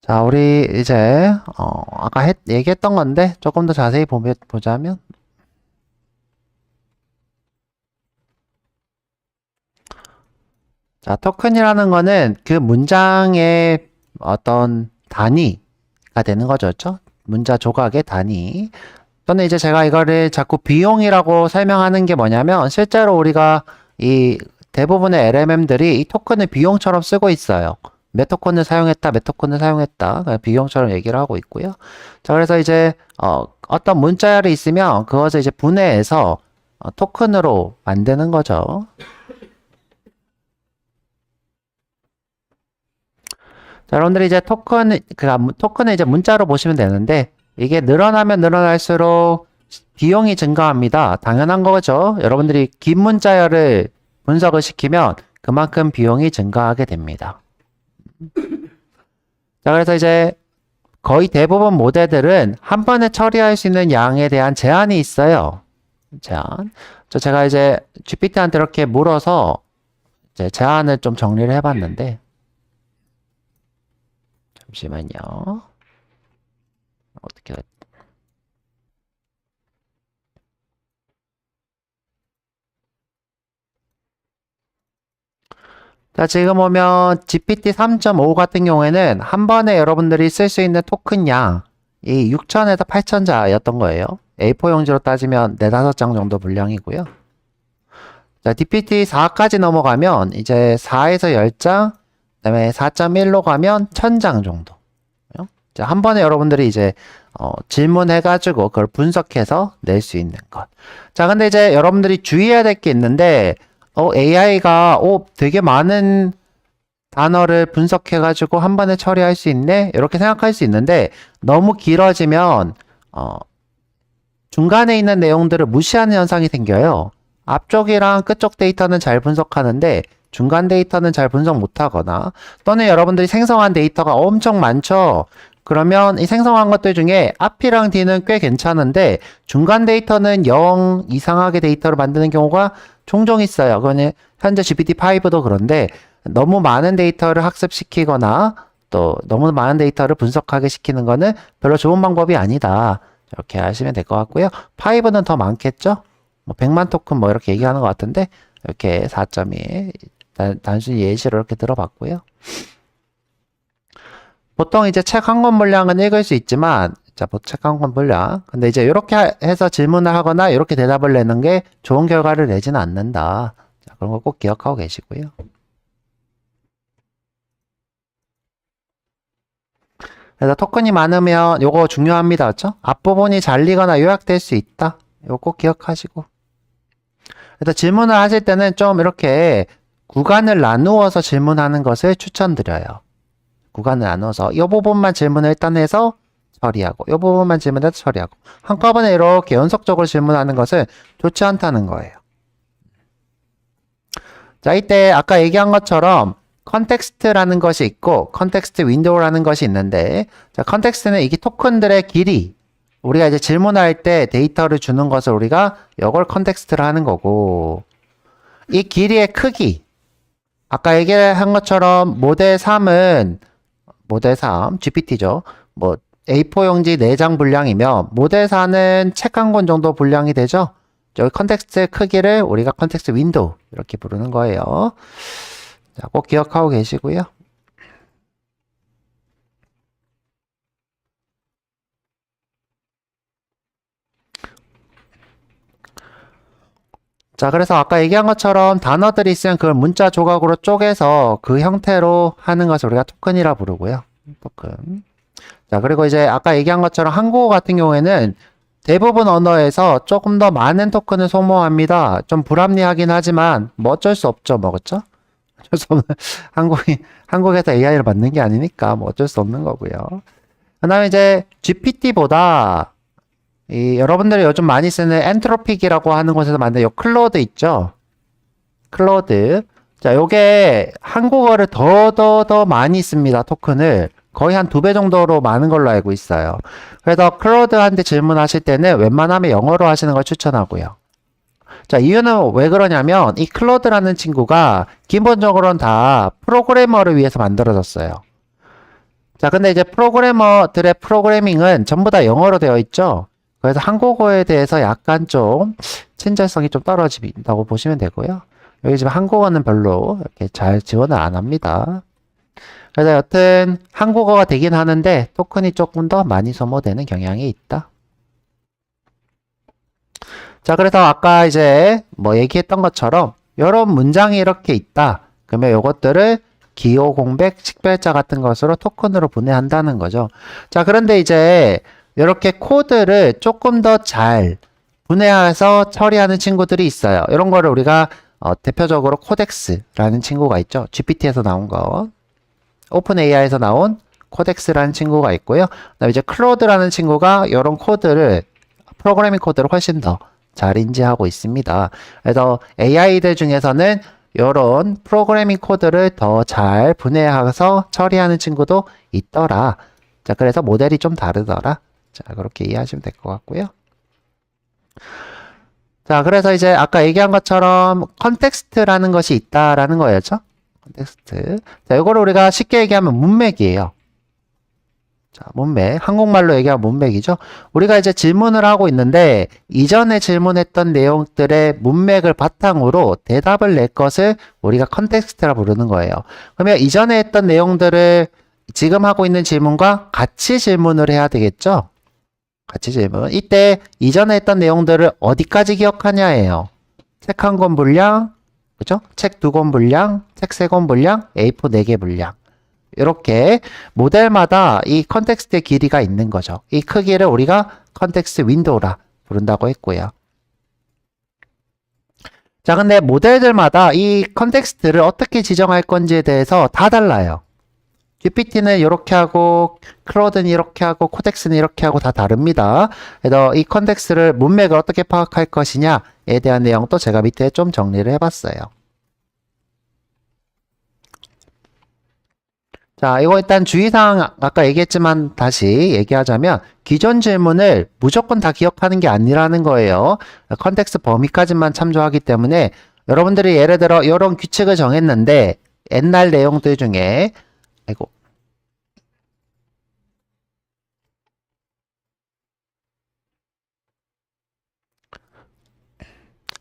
자, 우리 이제 아까 얘기했던 건데 조금 더 자세히 보자면 자, 토큰이라는 거는 그 문장의 어떤 단위가 되는 거죠. 그렇죠? 문자 조각의 단위. 또는 이제 제가 이거를 자꾸 비용이라고 설명하는 게 뭐냐면 실제로 우리가 이 대부분의 LMM들이 이 토큰을 비용처럼 쓰고 있어요. 몇 토큰을 사용했다, 몇 토큰을 사용했다. 비용처럼 얘기를 하고 있고요. 자, 그래서 이제 어떤 문자열이 있으면 그것을 이제 분해해서 토큰으로 만드는 거죠. 자, 여러분들이 이제 토큰을 이제 문자로 보시면 되는데 이게 늘어나면 늘어날수록 비용이 증가합니다. 당연한 거죠. 여러분들이 긴 문자열을 분석을 시키면 그만큼 비용이 증가하게 됩니다. 자, 그래서 이제 거의 대부분 모델들은 한 번에 처리할 수 있는 양에 대한 제한이 있어요. 제한. 제가 이제 GPT한테 이렇게 물어서 이제 제한을 좀 정리를 해봤는데, 잠시만요. 어떻게 자, 지금 보면 GPT 3.5 같은 경우에는 한 번에 여러분들이 쓸 수 있는 토큰 양이 6,000에서 8,000자였던 거예요. A4 용지로 따지면 4, 5장 정도 분량이고요. 자, GPT 4까지 넘어가면 이제 4에서 10장, 그 다음에 4.1로 가면 1000장 정도. 자, 한 번에 여러분들이 이제 질문해가지고 그걸 분석해서 낼 수 있는 것. 자, 근데 이제 여러분들이 주의해야 될 게 있는데 AI가 되게 많은 단어를 분석해가지고 한 번에 처리할 수 있네? 이렇게 생각할 수 있는데 너무 길어지면 중간에 있는 내용들을 무시하는 현상이 생겨요. 앞쪽이랑 끝쪽 데이터는 잘 분석하는데 중간 데이터는 잘 분석 못하거나 또는 여러분들이 생성한 데이터가 엄청 많죠? 그러면 이 생성한 것들 중에 앞이랑 뒤는 꽤 괜찮은데 중간 데이터는 0 이상하게 데이터를 만드는 경우가 종종 있어요. 그거는 현재 GPT-5도 그런데 너무 많은 데이터를 학습시키거나 또 너무 많은 데이터를 분석하게 시키는 거는 별로 좋은 방법이 아니다. 이렇게 하시면 될 것 같고요. 5는 더 많겠죠? 뭐 100만 토큰 뭐 이렇게 얘기하는 것 같은데 이렇게 4.2 단순히 예시로 이렇게 들어봤고요. 보통 이제 책 한 권 분량은 읽을 수 있지만 자, 책 한 권 분량. 근데 이제 이렇게 해서 질문을 하거나 이렇게 대답을 내는 게 좋은 결과를 내지는 않는다. 자, 그런 거 꼭 기억하고 계시고요. 그래서 토큰이 많으면 요거 중요합니다. 그렇죠? 앞부분이 잘리거나 요약될 수 있다. 요거 꼭 기억하시고. 그래서 질문을 하실 때는 좀 이렇게 구간을 나누어서 질문하는 것을 추천드려요. 구간을 나눠서 이 부분만 질문을 일단 해서 처리하고 이 부분만 질문해서 처리하고 한꺼번에 이렇게 연속적으로 질문하는 것은 좋지 않다는 거예요. 자, 이때 아까 얘기한 것처럼 컨텍스트라는 것이 있고 컨텍스트 윈도우라는 것이 있는데 자, 컨텍스트는 이게 토큰들의 길이 우리가 이제 질문할 때 데이터를 주는 것을 우리가 이걸 컨텍스트를 하는 거고 이 길이의 크기 아까 얘기한 것처럼 모델 3은 모델 3 GPT죠. 뭐 A4 용지 4장 분량이면 모델 4는 책 한 권 정도 분량이 되죠. 저기 컨텍스트의 크기를 우리가 컨텍스트 윈도우 이렇게 부르는 거예요. 자, 꼭 기억하고 계시고요. 자, 그래서 아까 얘기한 것처럼 단어들이 있으면 그걸 문자 조각으로 쪼개서 그 형태로 하는 것을 우리가 토큰이라 부르고요. 토큰. 자, 그리고 이제 아까 얘기한 것처럼 한국어 같은 경우에는 대부분 언어에서 조금 더 많은 토큰을 소모합니다. 좀 불합리하긴 하지만 뭐 어쩔 수 없죠. 뭐, 그쵸? 어쩔 수 없는, 한국에서 AI를 만든 게 아니니까 뭐 어쩔 수 없는 거고요. 그 다음에 이제 GPT보다 여러분들이 요즘 많이 쓰는 엔트로픽이라고 하는 곳에서 만든 요 클로드 있죠? 클로드. 자, 요게 한국어를 더 많이 씁니다. 토큰을. 거의 한 2배 정도로 많은 걸로 알고 있어요. 그래서 클로드한테 질문하실 때는 웬만하면 영어로 하시는 걸 추천하고요. 자, 이유는 왜 그러냐면 이 클로드라는 친구가 기본적으로는 다 프로그래머를 위해서 만들어졌어요. 자, 근데 이제 프로그래머들의 프로그래밍은 전부 다 영어로 되어 있죠. 그래서 한국어에 대해서 약간 좀 친절성이 좀 떨어진다고 보시면 되고요. 여기 지금 한국어는 별로 이렇게 잘 지원을 안 합니다. 그래서 여튼 한국어가 되긴 하는데 토큰이 조금 더 많이 소모되는 경향이 있다. 자, 그래서 아까 이제 뭐 얘기했던 것처럼 이런 문장이 이렇게 있다. 그러면 요것들을 기호, 공백, 식별자 같은 것으로 토큰으로 분해한다는 거죠. 자, 그런데 이제 이렇게 코드를 조금 더 잘 분해해서 처리하는 친구들이 있어요. 이런 거를 우리가 대표적으로 코덱스라는 친구가 있죠. GPT에서 나온 거. 오픈 AI에서 나온 코덱스라는 친구가 있고요. 그다음에 이제 클로드라는 친구가 이런 코드를 프로그래밍 코드를 훨씬 더 잘 인지하고 있습니다. 그래서 AI들 중에서는 이런 프로그래밍 코드를 더 잘 분해해서 처리하는 친구도 있더라. 자, 그래서 모델이 좀 다르더라. 자, 그렇게 이해하시면 될 것 같고요. 자, 그래서 이제 아까 얘기한 것처럼 컨텍스트라는 것이 있다라는 거였죠. 컨텍스트. 자, 이거를 우리가 쉽게 얘기하면 문맥이에요. 자, 문맥. 한국말로 얘기하면 문맥이죠. 우리가 이제 질문을 하고 있는데 이전에 질문했던 내용들의 문맥을 바탕으로 대답을 낼 것을 우리가 컨텍스트라 부르는 거예요. 그러면 이전에 했던 내용들을 지금 하고 있는 질문과 같이 질문을 해야 되겠죠? 같이 질문. 이때 이전에 했던 내용들을 어디까지 기억하냐예요. 책 한 권 분량, 그죠? 책 2권 분량, 책 3권 분량, A4 4개 분량. 이렇게 모델마다 이 컨텍스트의 길이가 있는 거죠. 이 크기를 우리가 컨텍스트 윈도우라 부른다고 했고요. 자, 근데 모델들마다 이 컨텍스트를 어떻게 지정할 건지에 대해서 다 달라요. GPT는 이렇게 하고 클로드는 이렇게 하고 코덱스는 이렇게 하고 다 다릅니다. 그래서 이 컨텍스트를 문맥을 어떻게 파악할 것이냐에 대한 내용도 제가 밑에 좀 정리를 해봤어요. 자, 이거 일단 주의사항 아까 얘기했지만 다시 얘기하자면 기존 질문을 무조건 다 기억하는 게 아니라는 거예요. 컨텍스트 범위까지만 참조하기 때문에 여러분들이 예를 들어 이런 규칙을 정했는데 옛날 내용들 중에 아이고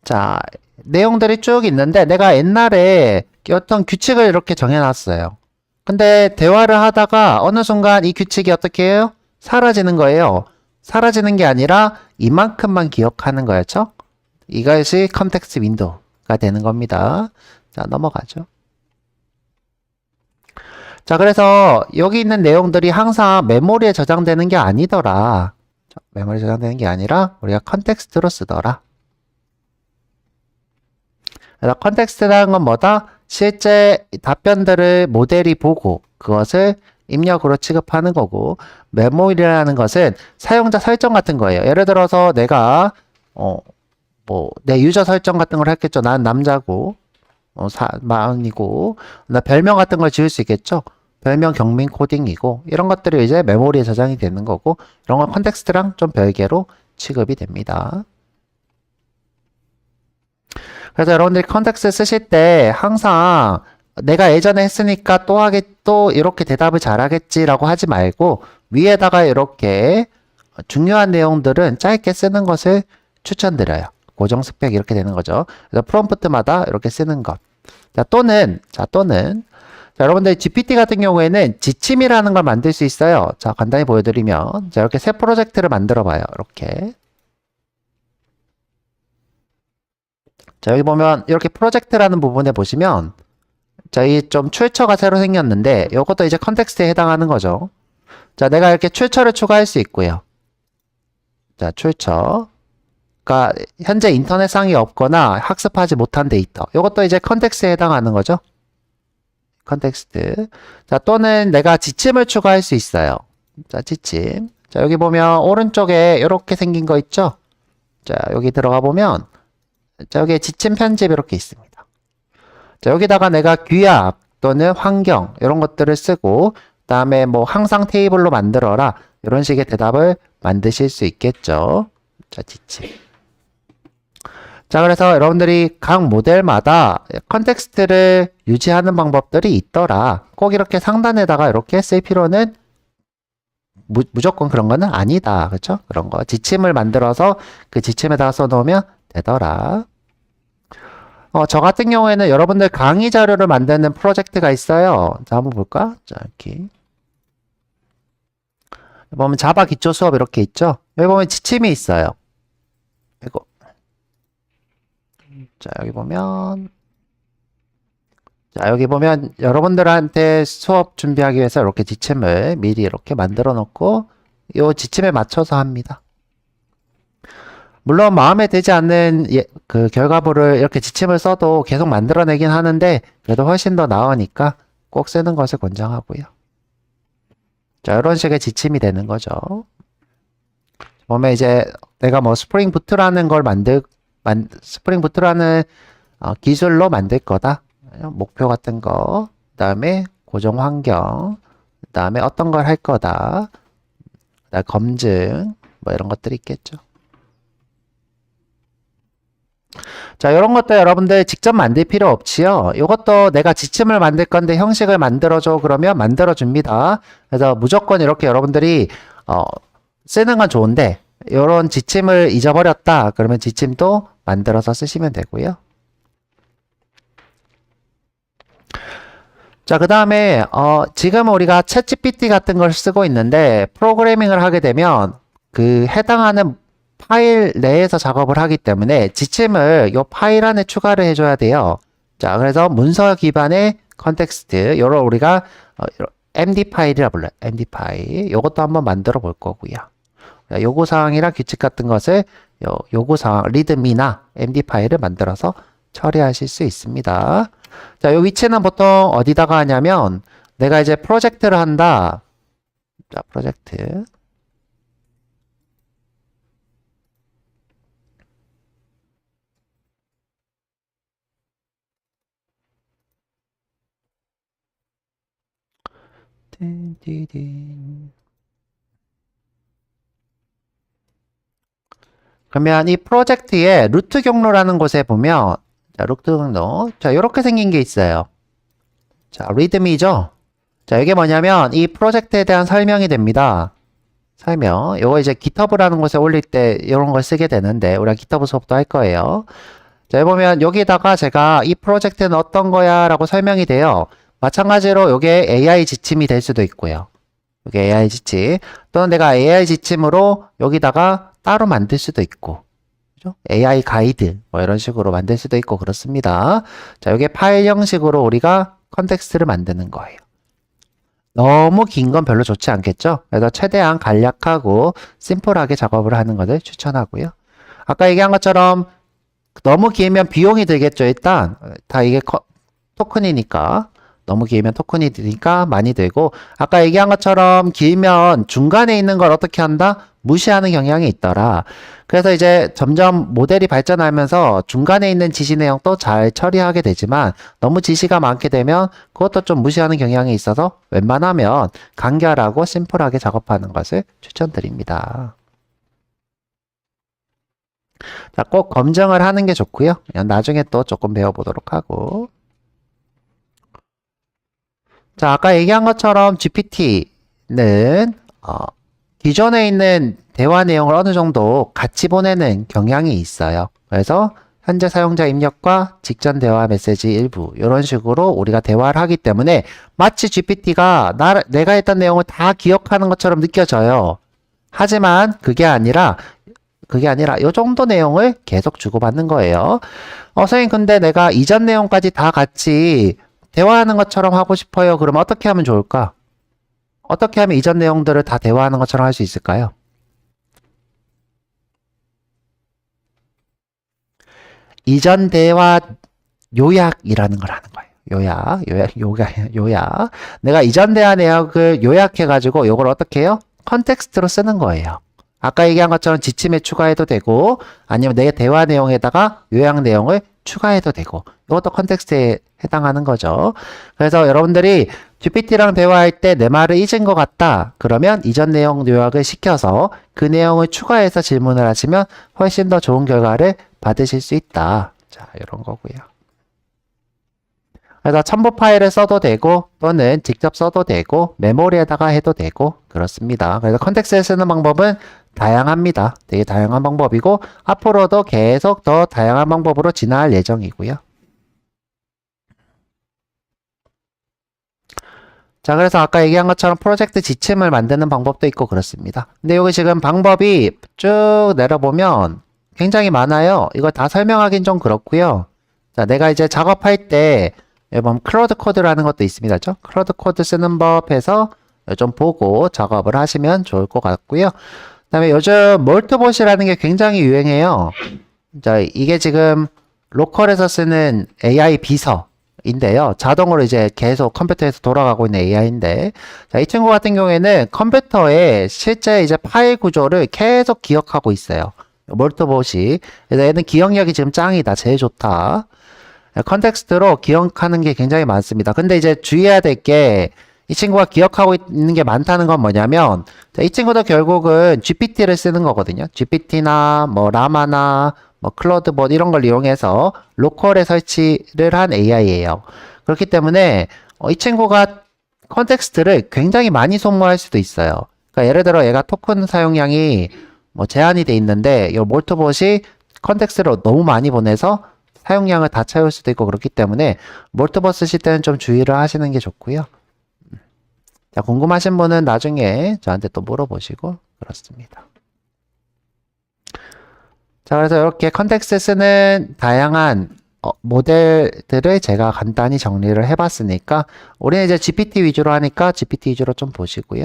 자, 내용들이 쭉 있는데 내가 옛날에 어떤 규칙을 이렇게 정해놨어요. 근데 대화를 하다가 어느 순간 이 규칙이 어떻게 해요? 사라지는 거예요. 사라지는 게 아니라 이만큼만 기억하는 거였죠? 이것이 컨텍스트 윈도우가 되는 겁니다. 자, 넘어가죠. 자, 그래서 여기 있는 내용들이 항상 메모리에 저장되는 게 아니더라. 메모리에 저장되는 게 아니라 우리가 컨텍스트로 쓰더라. 그래서 컨텍스트라는 건 뭐다? 실제 답변들을 모델이 보고 그것을 입력으로 취급하는 거고, 메모리라는 것은 사용자 설정 같은 거예요. 예를 들어서 내가 내 유저 설정 같은 걸 했겠죠. 난 남자고 마흔이고 나 별명 같은 걸 지을 수 있겠죠. 별명 경민 코딩이고 이런 것들이 이제 메모리에 저장이 되는 거고, 이런 건 컨텍스트랑 좀 별개로 취급이 됩니다. 그래서 여러분들이 컨텍스트 쓰실 때 항상 내가 예전에 했으니까 또 이렇게 대답을 잘하겠지라고 하지 말고 위에다가 이렇게 중요한 내용들은 짧게 쓰는 것을 추천드려요. 고정 스펙 이렇게 되는 거죠. 그래서 프롬프트마다 이렇게 쓰는 것. 또는 여러분들 GPT 같은 경우에는 지침이라는 걸 만들 수 있어요. 자, 간단히 보여드리면 이렇게 새 프로젝트를 만들어 봐요. 이렇게. 자, 여기 보면 이렇게 프로젝트라는 부분에 보시면 저희 좀 출처가 새로 생겼는데 이것도 이제 컨텍스트에 해당하는 거죠. 자, 내가 이렇게 출처를 추가할 수 있고요. 자, 출처. 그러니까 현재 인터넷상이 없거나 학습하지 못한 데이터. 이것도 이제 컨텍스트에 해당하는 거죠. 컨텍스트. 자, 또는 내가 지침을 추가할 수 있어요. 자, 지침. 자, 여기 보면 오른쪽에 이렇게 생긴 거 있죠? 자, 여기 들어가 보면 자, 여기에 지침 편집 이렇게 있습니다. 자, 여기다가 내가 규약 또는 환경 이런 것들을 쓰고 그다음에 뭐 항상 테이블로 만들어라 이런 식의 대답을 만드실 수 있겠죠. 자, 지침. 자, 그래서 여러분들이 각 모델마다 컨텍스트를 유지하는 방법들이 있더라. 꼭 이렇게 상단에다가 이렇게 쓸 필요는 무조건 그런 거는 아니다. 그렇죠? 그런 거. 지침을 만들어서 그 지침에다가 써놓으면 되더라. 저 같은 경우에는 여러분들 강의 자료를 만드는 프로젝트가 있어요. 자, 한번 볼까? 자, 이렇게. 보면 자바 기초 수업 이렇게 있죠? 여기 보면 지침이 있어요. 이거. 자, 여기 보면 여러분들한테 수업 준비하기 위해서 이렇게 지침을 미리 이렇게 만들어 놓고 이 지침에 맞춰서 합니다. 물론 마음에 들지 않는 그 결과물을 이렇게 지침을 써도 계속 만들어내긴 하는데 그래도 훨씬 더 나으니까 꼭 쓰는 것을 권장하고요. 자, 이런 식의 지침이 되는 거죠. 보면 이제 내가 뭐 스프링 부트라는 걸 스프링 부트라는 기술로 만들 거다. 목표 같은 거, 그 다음에 고정 환경, 그 다음에 어떤 걸 할 거다, 그다음에 검증, 뭐 이런 것들이 있겠죠. 자, 이런 것도 여러분들 직접 만들 필요 없지요. 이것도 내가 지침을 만들 건데 형식을 만들어줘 그러면 만들어줍니다. 그래서 무조건 이렇게 여러분들이 쓰는 건 좋은데 이런 지침을 잊어버렸다 그러면 지침도 만들어서 쓰시면 되고요. 자, 그 다음에 지금 우리가 챗GPT 같은 걸 쓰고 있는데 프로그래밍을 하게 되면 그 해당하는 파일 내에서 작업을 하기 때문에 지침을 이 파일 안에 추가를 해줘야 돼요. 자, 그래서 문서 기반의 컨텍스트, 요걸 우리가 MD 파일이라 불러요. MD 파일. 요것도 한번 만들어 볼 거고요. 요구사항이나 규칙 같은 것을 요구사항, 리드미나 MD 파일을 만들어서 처리하실 수 있습니다. 자, 요 위치는 보통 어디다가 하냐면 내가 이제 프로젝트를 한다. 자, 프로젝트. 그러면 이 프로젝트의 루트 경로라는 곳에 보면 자, 루트 경로. 자, 이렇게 생긴 게 있어요. 자, 리드미죠? 자, 이게 뭐냐면 이 프로젝트에 대한 설명이 됩니다. 설명. 요거 이제 GitHub라는 곳에 올릴 때 이런 걸 쓰게 되는데 우리가 GitHub 수업도 할 거예요. 자, 여기 보면 여기다가 제가 이 프로젝트는 어떤 거야 라고 설명이 돼요. 마찬가지로 요게 AI 지침이 될 수도 있고요. 요게 AI 지침. 또는 내가 AI 지침으로 여기다가 따로 만들 수도 있고. 그죠? AI 가이드 뭐 이런 식으로 만들 수도 있고 그렇습니다. 자, 요게 파일 형식으로 우리가 컨텍스트를 만드는 거예요. 너무 긴 건 별로 좋지 않겠죠? 그래서 최대한 간략하고 심플하게 작업을 하는 것을 추천하고요. 아까 얘기한 것처럼 너무 길면 비용이 들겠죠. 일단 다 이게 토큰이니까 너무 길면 토큰이 드니까 많이 들고 아까 얘기한 것처럼 길면 중간에 있는 걸 어떻게 한다? 무시하는 경향이 있더라. 그래서 이제 점점 모델이 발전하면서 중간에 있는 지시 내용도 잘 처리하게 되지만 너무 지시가 많게 되면 그것도 좀 무시하는 경향이 있어서 웬만하면 간결하고 심플하게 작업하는 것을 추천드립니다. 자, 꼭 검증을 하는 게 좋고요. 나중에 또 조금 배워보도록 하고. 자, 아까 얘기한 것처럼 GPT는 기존에 있는 대화 내용을 어느 정도 같이 보내는 경향이 있어요. 그래서 현재 사용자 입력과 직전 대화 메시지 일부 이런 식으로 우리가 대화를 하기 때문에 마치 GPT가 내가 했던 내용을 다 기억하는 것처럼 느껴져요. 하지만 그게 아니라 이 정도 내용을 계속 주고받는 거예요. 선생님 근데 내가 이전 내용까지 다 같이 대화하는 것처럼 하고 싶어요. 그러면 어떻게 하면 좋을까? 어떻게 하면 이전 내용들을 다 대화하는 것처럼 할 수 있을까요? 이전 대화 요약이라는 걸 하는 거예요. 요약. 내가 이전 대화 내역을 요약해가지고 이걸 어떻게 해요? 컨텍스트로 쓰는 거예요. 아까 얘기한 것처럼 지침에 추가해도 되고 아니면 내 대화 내용에다가 요약 내용을 추가해도 되고 이것도 컨텍스트에 해당하는 거죠. 그래서 여러분들이 GPT랑 대화할 때 내 말을 잊은 것 같다. 그러면 이전 내용 요약을 시켜서 그 내용을 추가해서 질문을 하시면 훨씬 더 좋은 결과를 받으실 수 있다. 자, 이런 거고요. 그래서 첨부 파일을 써도 되고 또는 직접 써도 되고 메모리에다가 해도 되고 그렇습니다. 그래서 컨텍스트를 쓰는 방법은 다양합니다. 되게 다양한 방법이고 앞으로도 계속 더 다양한 방법으로 진화할 예정이고요. 자, 그래서 아까 얘기한 것처럼 프로젝트 지침을 만드는 방법도 있고 그렇습니다. 근데 여기 지금 방법이 쭉 내려보면 굉장히 많아요. 이거 다 설명하긴 좀 그렇고요. 자, 내가 이제 작업할 때 여기 보면 클로드 코드라는 것도 있습니다. 그죠? 클로드 코드 쓰는 법 해서 좀 보고 작업을 하시면 좋을 것 같고요. 그 다음에 요즘 몰트봇이라는 게 굉장히 유행해요. 자, 이게 지금 로컬에서 쓰는 AI 비서인데요. 자동으로 이제 계속 컴퓨터에서 돌아가고 있는 AI인데, 자, 이 친구 같은 경우에는 컴퓨터에 실제 이제 파일 구조를 계속 기억하고 있어요. 몰트봇이. 그래서 얘는 기억력이 지금 짱이다. 제일 좋다. 컨텍스트로 기억하는 게 굉장히 많습니다. 근데 이제 주의해야 될 게 이 친구가 기억하고 있는 게 많다는 건 뭐냐면 이 친구도 결국은 GPT를 쓰는 거거든요. GPT나 뭐 라마나 뭐 클로드봇 이런 걸 이용해서 로컬에 설치를 한 AI예요. 그렇기 때문에 이 친구가 컨텍스트를 굉장히 많이 소모할 수도 있어요. 그러니까 예를 들어 얘가 토큰 사용량이 뭐 제한이 돼 있는데 이 몰트봇이 컨텍스트를 너무 많이 보내서 사용량을 다 채울 수도 있고 그렇기 때문에 몰트봇 쓰실 때는 좀 주의를 하시는 게 좋고요. 자, 궁금하신 분은 나중에 저한테 또 물어보시고 그렇습니다. 자, 그래서 이렇게 컨텍스트 쓰는 다양한 모델들을 제가 간단히 정리를 해봤으니까 우리는 이제 GPT 위주로 하니까 GPT 위주로 좀 보시고요.